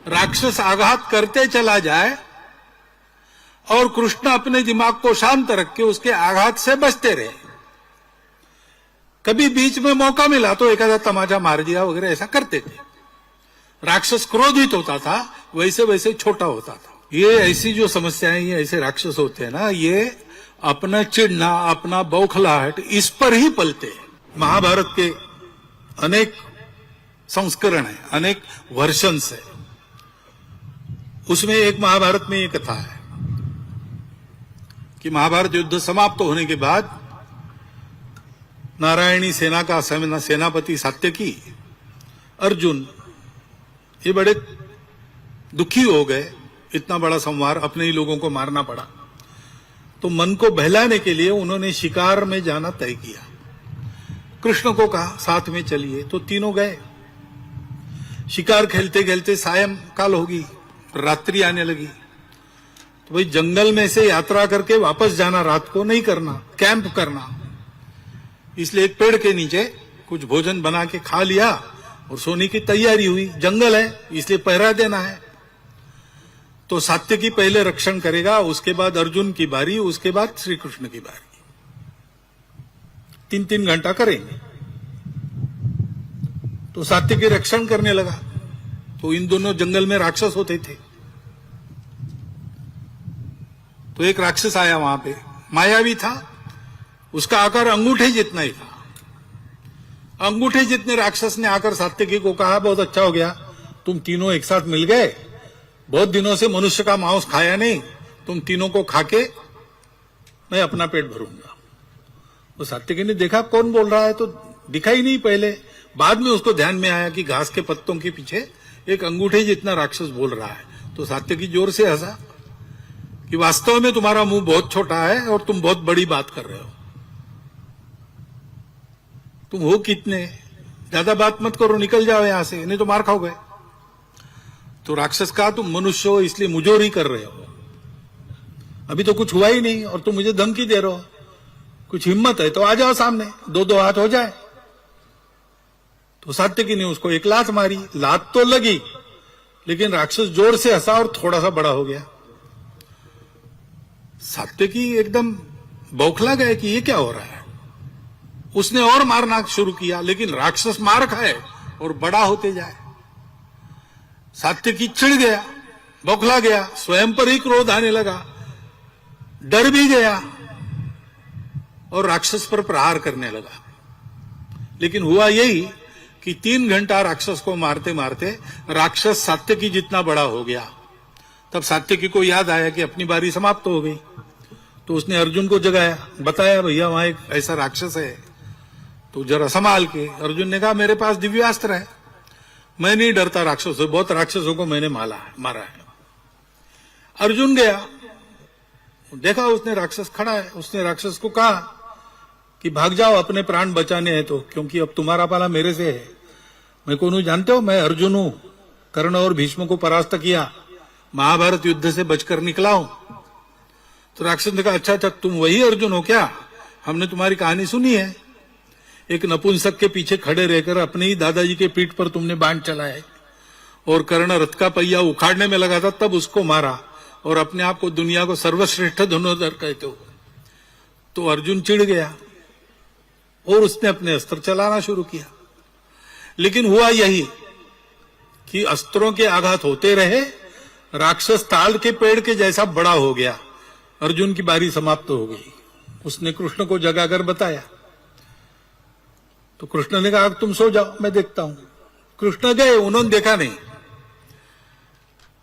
राक्षस आघात करते चला जाए और कृष्ण अपने दिमाग को शांत रख के उसके आघात से बचते रहे। कभी बीच में मौका मिला तो एक आधा तमाचा मार दिया वगैरह ऐसा करते थे। राक्षस क्रोधित होता था, वैसे वैसे छोटा होता था। ये ऐसी जो समस्याएं, ये ऐसे राक्षस होते हैं ना, ये अपना चिढ़ना, अपना बौखलाहट, इस पर ही पलते हैं। महाभारत के अनेक संस्करण है, अनेक वर्षन्स है। उसमें एक महाभारत में ये कथा है कि महाभारत युद्ध समाप्त होने के बाद नारायणी सेना का सेनापति सात्यकी, अर्जुन, ये बड़े दुखी हो गए। इतना बड़ा संहार, अपने ही लोगों को मारना पड़ा। तो मन को बहलाने के लिए उन्होंने शिकार में जाना तय किया। कृष्ण को कहा साथ में चलिए, तो तीनों गए। शिकार खेलते खेलते सायंकाल होगी, रात्रि आने लगी। तो भाई जंगल में से यात्रा करके वापस जाना रात को नहीं करना, कैंप करना। इसलिए एक पेड़ के नीचे कुछ भोजन बना के खा लिया और सोने की तैयारी हुई। जंगल है इसलिए पहरा देना है। तो सात्यकी पहले रक्षण करेगा, उसके बाद अर्जुन की बारी, उसके बाद श्री कृष्ण की बारी। 3-3 घंटा करेंगे। तो सात्यकी रक्षण करने लगा। तो इन दोनों जंगल में राक्षस होते थे। तो एक राक्षस आया वहां पे, मायावी था, उसका आकार अंगूठे जितना ही था। अंगूठे जितने राक्षस ने आकर सात्यकी को कहा, बहुत अच्छा हो गया, तुम तीनों एक साथ मिल गए। बहुत दिनों से मनुष्य का मांस खाया नहीं, तुम तीनों को खाके मैं अपना पेट भरूंगा। तो सात्यकी ने देखा कौन बोल रहा है, तो दिखा ही नहीं पहले। बाद में उसको ध्यान में आया कि घास के पत्तों के पीछे एक अंगूठे जितना राक्षस बोल रहा है। तो सात्यकी जोर से हंसा कि वास्तव में तुम्हारा मुंह बहुत छोटा है और तुम बहुत बड़ी बात कर रहे हो। तुम हो कितने, ज्यादा बात मत करो, निकल जाओ यहां से, नहीं तो मार खाओगे। तो राक्षस कहा, तुम मनुष्य हो इसलिए मुजोरी कर रहे हो, अभी तो कुछ हुआ ही नहीं और तुम मुझे धमकी दे रहे हो। कुछ हिम्मत है तो आ जाओ सामने, 2-2 हाथ हो जाए। तो सात्यकी ने उसको एक लात मारी। लात तो लगी, लेकिन राक्षस जोर से हंसा और थोड़ा सा बड़ा हो गया। सात्यकी एकदम बौखला गए कि ये क्या हो रहा है। उसने और मारना शुरू किया, लेकिन राक्षस मार खाए और बड़ा होते जाए। सात्यकी चिढ़ गया, बौखला गया, स्वयं पर ही क्रोध आने लगा, डर भी गया और राक्षस पर प्रहार करने लगा। लेकिन हुआ यही कि 3 घंटा राक्षस को मारते मारते राक्षस सात्यकी जितना बड़ा हो गया। तब सात्यकी को याद आया कि अपनी बारी समाप्त हो गई। तो उसने अर्जुन को जगाया, बताया भैया वहां एक ऐसा राक्षस है, तो जरा संभाल के। अर्जुन ने कहा मेरे पास दिव्यास्त्र है, मैं नहीं डरता राक्षसों से, बहुत राक्षसों को मैंने मारा है। अर्जुन गया, देखा उसने राक्षस खड़ा है। उसने राक्षस को कहा कि भाग जाओ, अपने प्राण बचाने हैं तो, क्योंकि अब तुम्हारा पाला मेरे से है। मैं कौन हूं जानते हो? मैं अर्जुन हूं, कर्ण और भीष्म को परास्त किया, महाभारत युद्ध से बचकर निकला हूं। तो राक्षस ने कहा अच्छा अच्छा, तुम वही अर्जुन हो क्या? हमने तुम्हारी कहानी सुनी है। एक नपुंसक के पीछे खड़े रहकर अपने ही दादाजी के पीठ पर तुमने बाण चलाए और कर्ण रथ का पहिया उखाड़ने में लगा था, तब उसको मारा और अपने आप को दुनिया को सर्वश्रेष्ठ धनुर्धर कहते हो। तो अर्जुन चिढ़ गया और उसने अपने अस्त्र चलाना शुरू किया। लेकिन हुआ यही कि अस्त्रों के आघात होते रहे, राक्षस ताड़ के पेड़ के जैसा बड़ा हो गया। अर्जुन की बारी समाप्त हो गई। उसने कृष्ण को जगाकर बताया। तो कृष्ण ने कहा तुम सो जाओ, मैं देखता हूं। कृष्ण गए, उन्होंने देखा नहीं,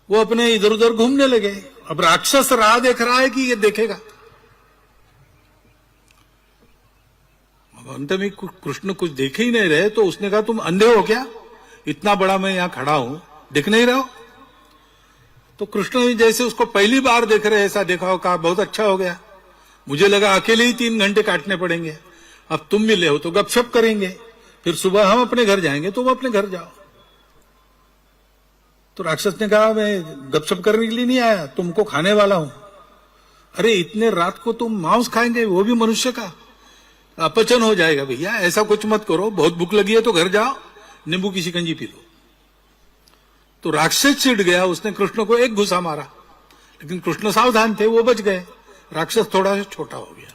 वो अपने इधर उधर घूमने लगे। अब राक्षस राह देख रहा है कि ये देखेगा। अंत में कृष्ण कुछ देखे ही नहीं रहे, तो उसने कहा तुम अंधे हो क्या? इतना बड़ा मैं यहां खड़ा हूं, दिख नहीं रहा हो? तो कृष्ण जैसे उसको पहली बार देख रहे ऐसा देखा हो, कहा बहुत अच्छा हो गया, मुझे लगा अकेले ही 3 घंटे काटने पड़ेंगे, अब तुम मिले हो तो गपशप करेंगे, फिर सुबह हम अपने घर जाएंगे, तुम अपने घर जाओ। तो राक्षस ने कहा मैं गपशप करने के लिए नहीं आया, तुमको खाने वाला हूं। अरे इतने रात को तुम मांस खाएंगे, वो भी मनुष्य का? अपचन हो जाएगा भैया, ऐसा कुछ मत करो, बहुत भूख लगी है तो घर जाओ, नींबू की शिकंजी पी लो। तो राक्षस चिढ़ गया, उसने कृष्ण को एक घुसा मारा, लेकिन कृष्ण सावधान थे, वो बच गए। राक्षस थोड़ा सा छोटा हो गया।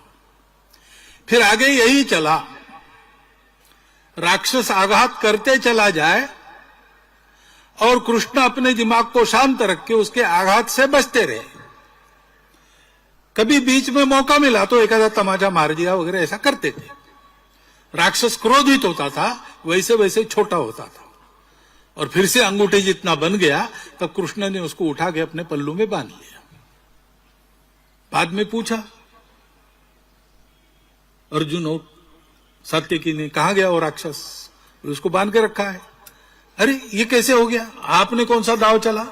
फिर आगे यही चला, राक्षस आघात करते चला जाए और कृष्ण अपने दिमाग को शांत रख के उसके आघात से बचते रहे। कभी बीच में मौका मिला तो एक आधा तमाचा मार दिया वगैरह, ऐसा करते थे। राक्षस क्रोधित होता था, वैसे वैसे छोटा होता था, और फिर से अंगूठे जितना बन गया, तब कृष्ण ने उसको उठा के अपने पल्लू में बांध लिया। बाद में पूछा अर्जुन और सात्यकी ने, कहां गया वो राक्षस? उसको बांध के रखा है। अरे ये कैसे हो गया? आपने कौन सा दाव चला,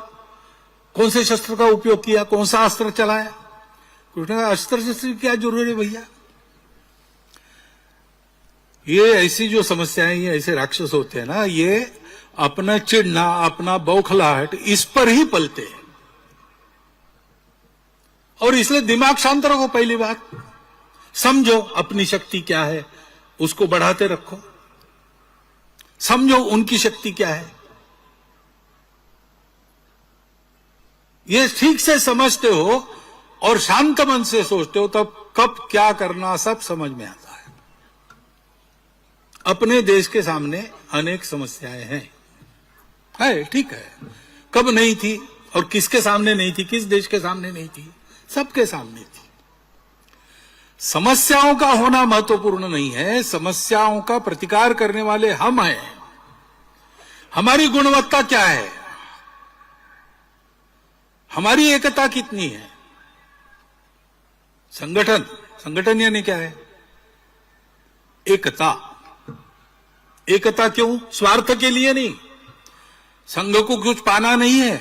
कौन से शस्त्र का उपयोग किया, कौन सा अस्त्र चलाया? कृष्ण का अस्त्र शस्त्र की क्या जरूरत है भैया? ये ऐसी जो समस्याएं, ये ऐसे राक्षस होते हैं ना, ये अपना चिढ़ना, अपना बौखलाहट, इस पर ही पलते हैं। और इसलिए दिमाग शांत रखो। पहली बात समझो अपनी शक्ति क्या है, उसको बढ़ाते रखो। समझो उनकी शक्ति क्या है, ये ठीक से समझते हो और शांत मन से सोचते हो, तब कब क्या करना सब समझ में आता है। अपने देश के सामने अनेक समस्याएं हैं, है ठीक है, कब नहीं थी और किसके सामने नहीं थी, किस देश के सामने नहीं थी, सबके सामने थी। समस्याओं का होना महत्वपूर्ण नहीं है, समस्याओं का प्रतिकार करने वाले हम हैं। हमारी गुणवत्ता क्या है, हमारी एकता कितनी है। संगठन यानी क्या है? एकता। एकता क्यों? स्वार्थ के लिए नहीं, संघ को कुछ पाना नहीं है।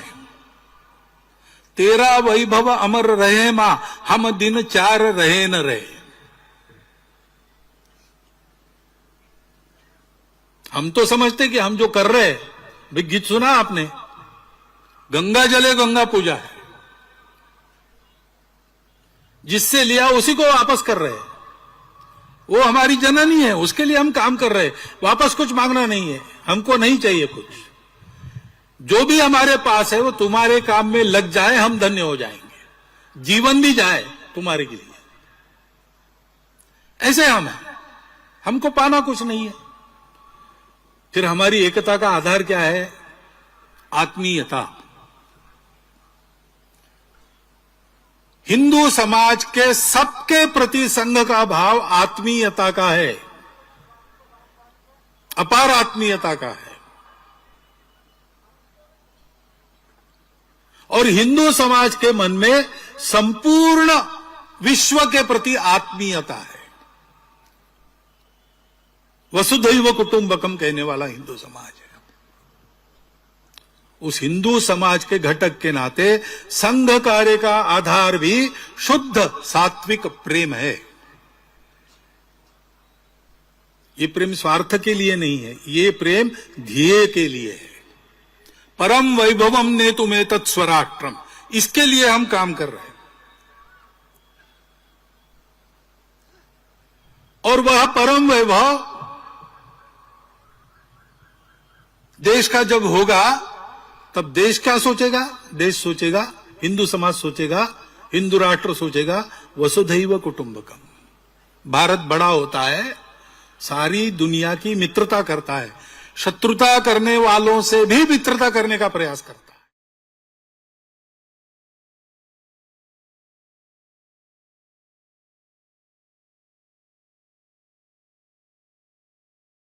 तेरा वैभव अमर रहे मां, हम दिन चार रहे न रहे। हम तो समझते कि हम जो कर रहे हैं, भाई गीत सुना आपने, गंगा जले गंगा पूजा है, जिससे लिया उसी को वापस कर रहे हैं। वो हमारी जननी है, उसके लिए हम काम कर रहे हैं, वापस कुछ मांगना नहीं है, हमको नहीं चाहिए कुछ। जो भी हमारे पास है वो तुम्हारे काम में लग जाए, हम धन्य हो जाएंगे, जीवन भी जाए तुम्हारे के लिए। ऐसे हम हैं, हमको पाना कुछ नहीं है। फिर हमारी एकता का आधार क्या है? आत्मीयता। हिंदू समाज के सबके प्रति संघ का भाव आत्मीयता का है, अपार आत्मीयता का है। और हिंदू समाज के मन में संपूर्ण विश्व के प्रति आत्मीयता है। वसुधैव कुटुंबकम कहने वाला हिंदू समाज है। उस हिंदू समाज के घटक के नाते संघ कार्य का आधार भी शुद्ध सात्विक प्रेम है। ये प्रेम स्वार्थ के लिए नहीं है, ये प्रेम ध्येय के लिए है। परम वैभवम ने तुम्हें तत्स्वराष्ट्रम, इसके लिए हम काम कर रहे हैं। और वह परम वैभव देश का जब होगा, तब देश क्या सोचेगा? देश सोचेगा, हिंदू समाज सोचेगा, हिंदू राष्ट्र सोचेगा वसुधैव कुटुंबकम। भारत बड़ा होता है, सारी दुनिया की मित्रता करता है, शत्रुता करने वालों से भी मित्रता करने का प्रयास करता है।